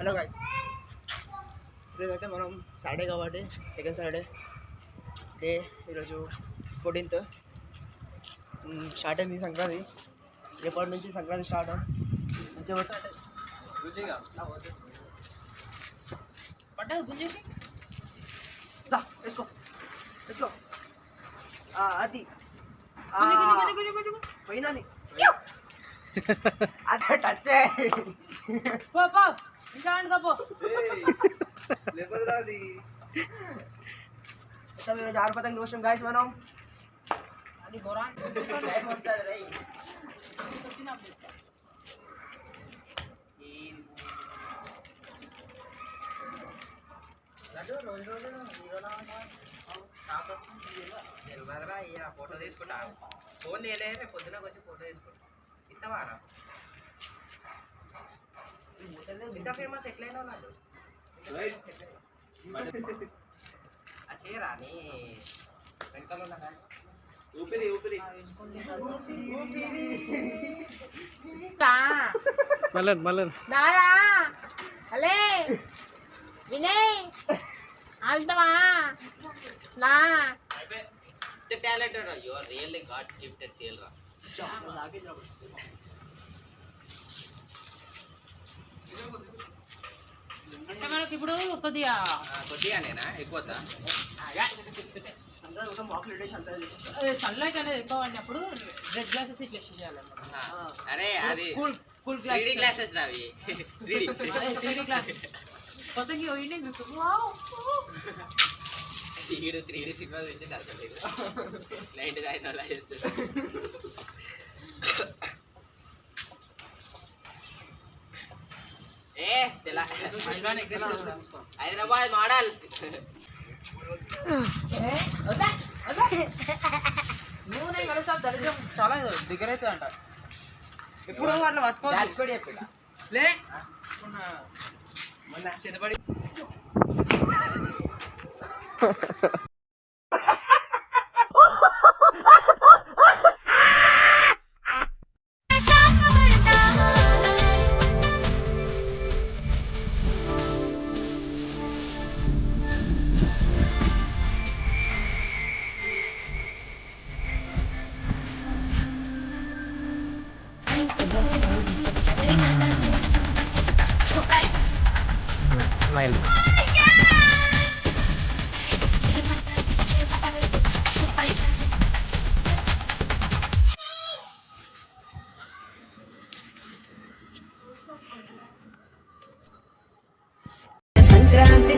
Hello guys, ఇదైతే మనం Saturday కాబట్టి సెకండ్ సాటర్డే డే ఈరోజు 14th స్టార్ట్ అయింది సంక్రాంతి. రేపటి నుంచి సంక్రాంతి స్టార్ట్ మంచిగా పడ్డది గుంజేసి వేసుకో వేసుకో అది పోయిందని అదే టచ్ పో ఇంకా అనుకోపో ఈరోజు ఆరుపతంగా చూసాం గాయస్ మనం. అది గొరాన్ రోజు రోజు హీరోలా తెలియదురా అయ్యా. ఫోటో తీసుకుంటా, ఫోన్ తీయలేదు, పొద్దునకు వచ్చి ఫోటో తీసుకుంటా. ఇస్తావా నాకు ఇంత ఫేమస్ ఎట్లయినా నాకు ఆ చేయరా నీ వెంటలో ఊపిరి ఊపిరి దాదా అలే వినయ్ ఆగుతావా నా talented you are really god gifted చేయరా. అంటే మనకి ఇప్పుడు కొద్దిగానేనా ఎక్కువ సన్లైట్ అనేది ఎక్కువ పడినప్పుడు రెడ్ గ్లాసెస్ ఇట్లా చేయాలి. అరే అది కూల్ గ్లాసెస్ రావి 3D గ్లాసెస్ కొత్తగా పోయింది మీకు. ఈడు 3D సినిమా చూసి నచ్చలేదు, నైట్ దాని అలా చేస్తుంది. ఏ తెలా హైదరాబాద్ మోడల్ నూనె కలిసి దరిద్రం చాలా దగ్గర అవుతుంది అంట. ఎప్పుడు అట్లా పట్టుకోవాలి లే మొన్న చెదపడి సంక్రాంతి